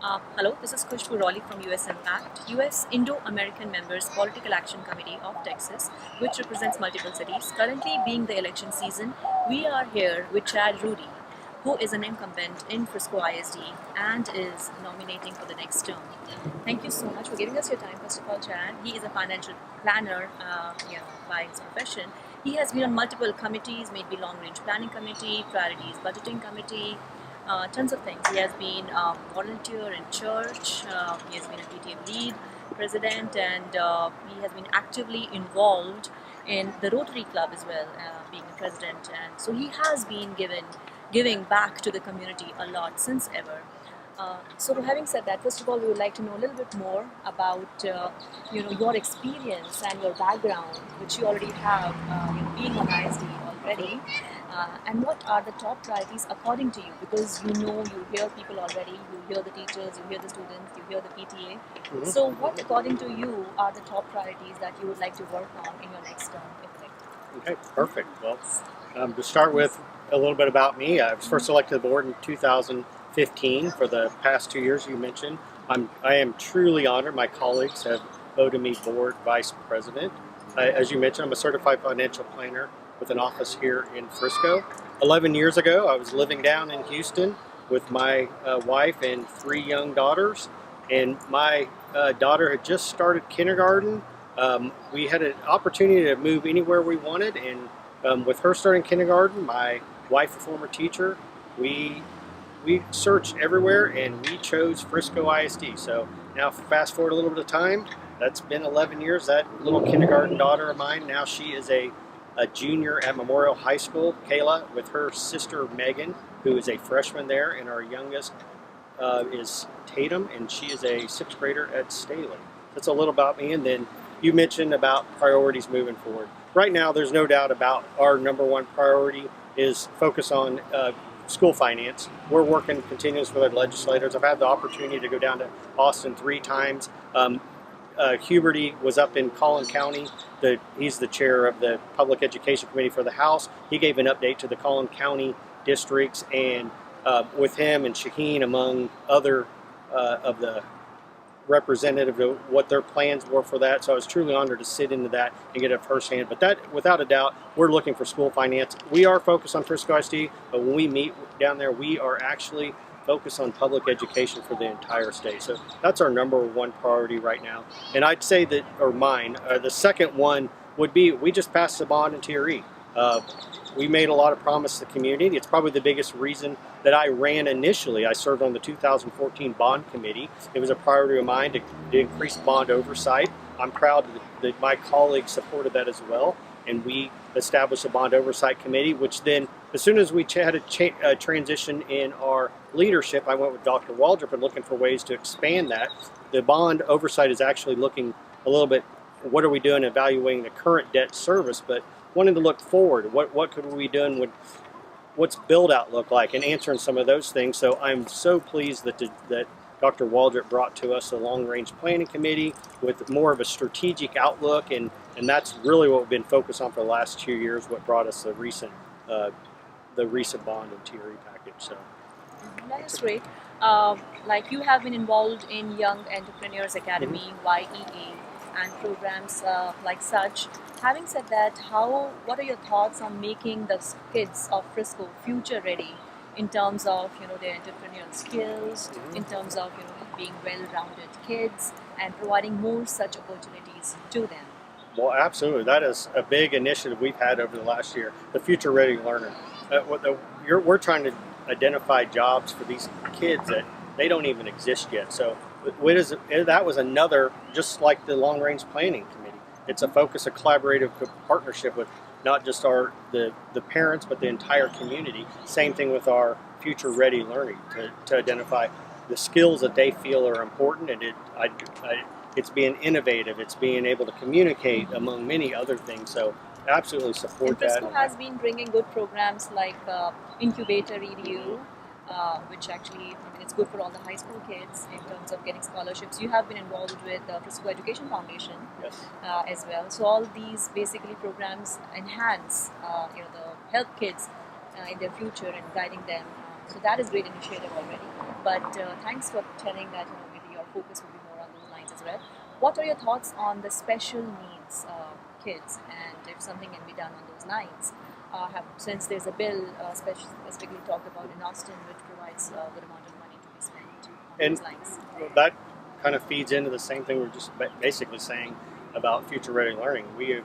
Hello, this is Kushbu Raleigh from US Impact, US Indo-American Members Political Action Committee of Texas, which represents multiple cities. Currently being the election season, we are here with Chad Rudy, who is an incumbent in Frisco ISD and is nominating for the next term. Thank you so much for giving us your time. First of all, Chad, he is a financial planner by his profession. He has been on multiple committees, maybe long-range planning committee, priorities budgeting committee, tons of things. He has been a volunteer in church, he has been a PTA lead president, and he has been actively involved in the Rotary Club as well, being a president. And so he has been giving back to the community a lot since ever. So having said that, first of all, we would like to know a little bit more about your experience and your background, which you already have, being on ISD already. And what are the top priorities according to you? Because you hear people already, you hear the teachers, you hear the students, you hear the PTA. So what according to you are the top priorities that you would like to work on in your next term, if elected? Okay, perfect. Well, to start with a little bit about me, I was first elected to the board in 2015. For the past 2 years you mentioned, I am truly honored. My colleagues have voted me board vice president. As you mentioned, I'm a certified financial planner with an office here in Frisco. 11 years ago, I was living down in Houston with my wife and 3 young daughters, and my daughter had just started kindergarten. We had an opportunity to move anywhere we wanted, and with her starting kindergarten, my wife, a former teacher, we searched everywhere and we chose Frisco ISD. So now fast forward a little bit of time, that's been 11 years. That little kindergarten daughter of mine, now she is a junior at Memorial High School, Kayla, with her sister Megan, who is a freshman there, and our youngest is Tatum, and she is a 6th grader at Staley. That's a little about me. And then you mentioned about priorities moving forward. Right now, there's no doubt about our number one priority is focus on school finance. We're working continuously with our legislators. I've had the opportunity to go down to Austin 3 times. Huberty was up in Collin County. He's the chair of the Public Education Committee for the House. He gave an update to the Collin County districts, and with him and Shaheen, among other of the representative, of what their plans were for that. So I was truly honored to sit into that and get it firsthand. But that, without a doubt, we're looking for school finance. We are focused on Frisco ISD, but when we meet down there, we are actually focused on public education for the entire state. So that's our number one priority right now. And I'd say that, or mine, the second one would be, we just passed the bond in TRE. We made a lot of promise to the community. It's probably the biggest reason that I ran initially. I served on the 2014 bond committee. It was a priority of mine to increase bond oversight. I'm proud that my colleagues supported that as well, and we established a bond oversight committee, which then, as soon as we had a transition in our leadership, I went with Dr. Waldrop and looking for ways to expand that. The bond oversight is actually looking a little bit, what are we doing evaluating the current debt service, but wanting to look forward. What could we be doing? What's build out look like, and answering some of those things. So I'm so pleased that Dr. Waldrop brought to us a long range planning committee with more of a strategic outlook, and that's really what we've been focused on for the last 2 years. What brought us the recent bond and TRE package. So That is great. Like you have been involved in Young Entrepreneurs Academy, YEA, and programs like such. Having said that, what are your thoughts on making the kids of Frisco future ready in terms of their entrepreneurial skills, in terms of being well-rounded kids, and providing more such opportunities to them? Well, absolutely. That is a big initiative we've had over the last year, the Future Ready Learner. We're trying to identify jobs for these kids that they don't even exist yet. So that was another, just like the Long Range Planning Committee. It's a focus, a collaborative partnership with not just the parents, but the entire community. Same thing with our Future Ready Learning to identify the skills that they feel are important, and it's being innovative, it's being able to communicate, among many other things. So absolutely support that. Frisco has been bringing good programs like Incubator EDU, which actually, it's good for all the high school kids in terms of getting scholarships. You have been involved with the Frisco Education Foundation. Yes. As well. So all these basically programs enhance, the help kids in their future and guiding them So that is great initiative already. But thanks for telling that maybe your focus will be more on those lines as well. What are your thoughts on the special needs kids, and if something can be done on those lines? Since there's a bill specifically talked about in Austin, which provides a good amount of money to be spent on And those lines. that kind of feeds into the same thing we're just basically saying about future ready learning. We have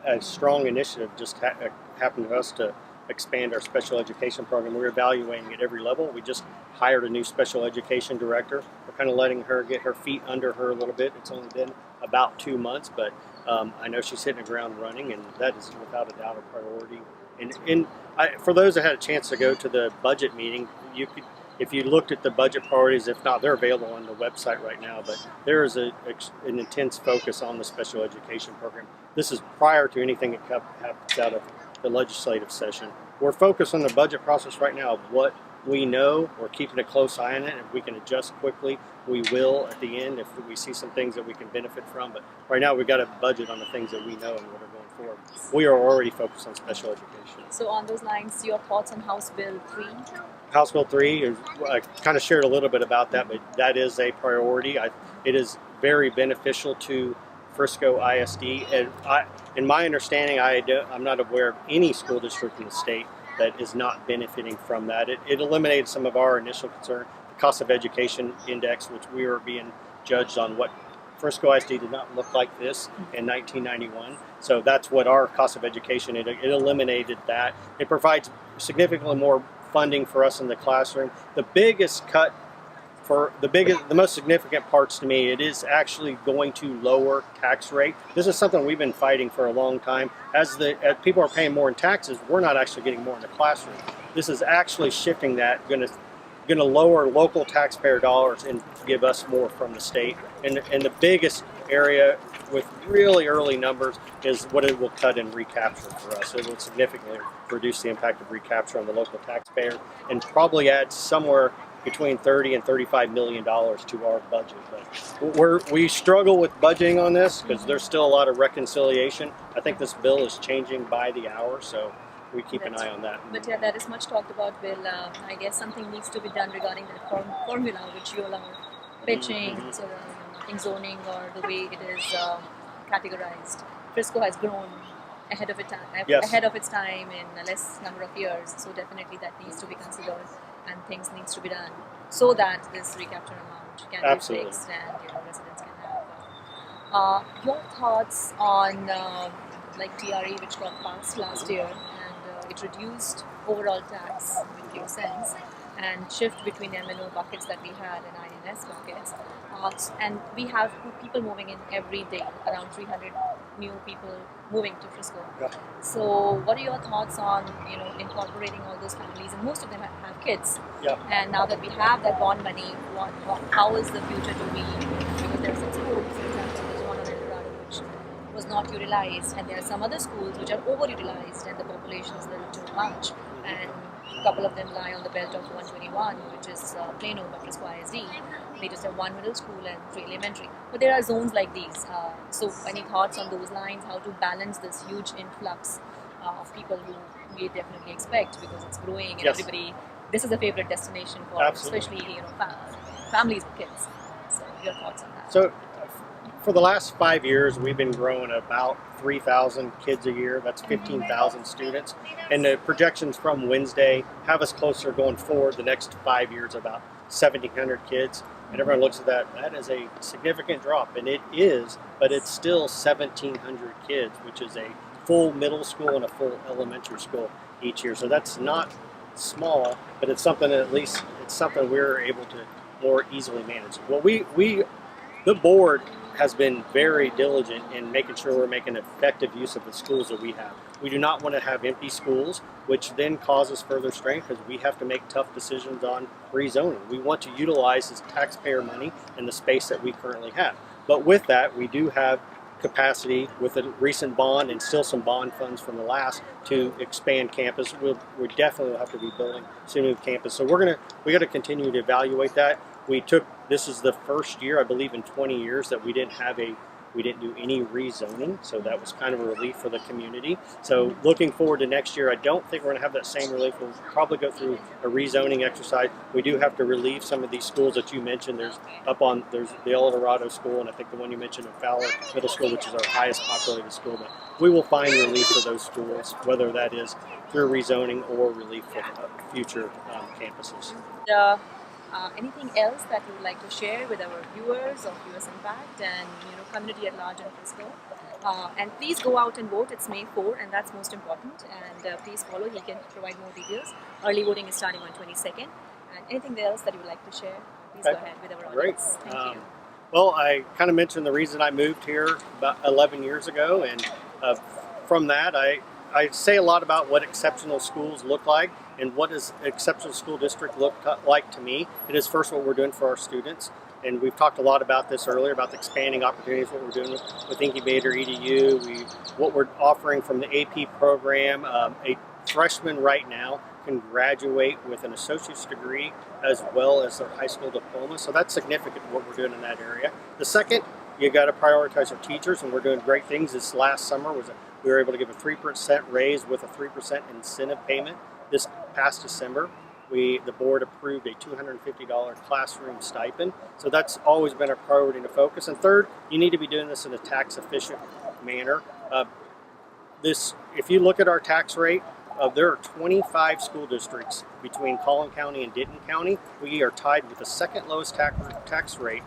a strong initiative just happened to us to expand our special education program. We're evaluating at every level. We just hired a new special education director. We're kind of letting her get her feet under her a little bit. It's only been about 2 months, but I know she's hitting the ground running, and that is without a doubt a priority. And for those that had a chance to go to the budget meeting, you could, if you looked at the budget priorities, if not, they're available on the website right now. But there is an intense focus on the special education program. This is prior to anything that happens out of the legislative session. We're focused on the budget process right now of what we know. We're keeping a close eye on it. If we can adjust quickly, we will at the end if we see some things that we can benefit from. But right now, we've got a budget on the things that we know and what are going forward. We are already focused on special education. So on those lines, your thoughts on House Bill 3? House Bill 3, I kind of shared a little bit about that, but that is a priority. It is very beneficial to Frisco ISD. And in my understanding, I'm not aware of any school district in the state that is not benefiting from that. It eliminated some of our initial concern, the cost of education index, which we were being judged on what Frisco ISD did not look like this in 1991. So that's what our cost of education, it eliminated that. It provides significantly more funding for us in the classroom. The biggest cut the most significant parts to me, it is actually going to lower tax rate. This is something we've been fighting for a long time. As people are paying more in taxes, we're not actually getting more in the classroom. This is actually shifting that, going to lower local taxpayer dollars and give us more from the state. And the biggest area with really early numbers is what it will cut in recapture for us. It will significantly reduce the impact of recapture on the local taxpayer and probably add somewhere between $30 and $35 million to our budget. But we struggle with budgeting on this because there's still a lot of reconciliation. I think this bill is changing by the hour, so we keep an eye on that. But yeah, that is much talked about, Bill. I guess something needs to be done regarding that formula which you allow pitching, so I think zoning or the way it is categorized. Frisco has grown ahead of its time in a less number of years, so definitely that needs to be considered and things needs to be done so that this recapture amount can be fixed and residents can have. Your thoughts on like TRE, which got passed last year, and it reduced overall tax with few cents and shift between M&O buckets that we had and INS buckets. And we have people moving in every day, around 300 new people moving to Frisco. Yeah. So what are your thoughts on incorporating all those families? And most of them have kids. Yeah. And now that we have that bond money, how is the future to be? Because there are some schools, for example, there's one on El Dorado which was not utilized, and there are some other schools which are overutilized, and the population is a little too much. And a couple of them lie on the belt of 121, which is Plano, but Frisco ISD. They just have one middle school and 3 elementary. But there are zones like these. So any thoughts on those lines, how to balance this huge influx of people who we definitely expect because it's growing and everybody, this is a favorite destination for especially families with kids. So your thoughts on that? So for the last 5 years, we've been growing about 3,000 kids a year. That's 15,000 students. And the projections from Wednesday have us closer going forward the next 5 years, about 1,700 kids. And everyone looks at that. That is a significant drop. And it is, but it's still 1,700 kids, which is a full middle school and a full elementary school each year. So that's not small, but it's something that at least it's something we're able to more easily manage. Well, the board has been very diligent in making sure we're making effective use of the schools that we have. We do not want to have empty schools, which then causes further strain because we have to make tough decisions on rezoning. We want to utilize this taxpayer money in the space that we currently have. But with that, we do have capacity with a recent bond and still some bond funds from the last to expand campus. We definitely will have to be building some new campus. So we got to continue to evaluate that. This is the first year, I believe, in 20 years that we didn't have a We didn't do any rezoning, so that was kind of a relief for the community. So looking forward to next year, I don't think we're going to have that same relief. We'll probably go through a rezoning exercise. We do have to relieve some of these schools that you mentioned. There's the El Dorado School, and I think the one you mentioned in Fowler Middle School, which is our highest populated school. But we will find relief for those schools, whether that is through rezoning or relief for future campuses. Anything else that you would like to share with our viewers of US Impact and community at large in Frisco? And please go out and vote. It's May 4, and that's most important. And please follow. He can provide more details. Early voting is starting on 22nd. And anything else that you would like to share? Please go ahead with our audience. Great. Thank you. Well, I kind of mentioned the reason I moved here about 11 years ago, and from that, I say a lot about what exceptional schools look like and what does exceptional school district look like to me. It is first what we're doing for our students, and we've talked a lot about this earlier, about the expanding opportunities, what we're doing with Incubator EDU, what we're offering from the AP program. A freshman right now can graduate with an associate's degree as well as their high school diploma, so that's significant what we're doing in that area. The second, you got to prioritize our teachers, and we're doing great things. This last summer we were able to give a 3% raise with a 3% incentive payment. This past December, the board approved a $250 classroom stipend. So that's always been a priority to focus. And third, you need to be doing this in a tax efficient manner. If you look at our tax rate, there are 25 school districts between Collin County and Denton County. We are tied with the second lowest tax rate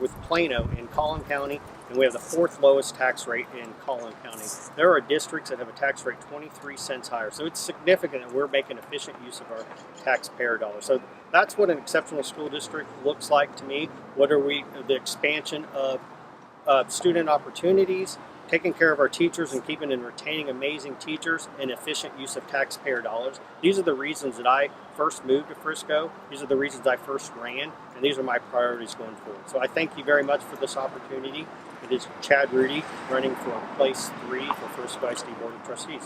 with Plano in Collin County, and we have the fourth lowest tax rate in Collin County. There are districts that have a tax rate 23 cents higher, so it's significant that we're making efficient use of our taxpayer dollars. So that's what an exceptional school district looks like to me. The expansion of student opportunities, taking care of our teachers and keeping and retaining amazing teachers, and efficient use of taxpayer dollars. These are the reasons that I first moved to Frisco. These are the reasons I first ran, and these are my priorities going forward. So I thank you very much for this opportunity. It is Chad Rudy running for place 3 for Frisco ISD Board of Trustees.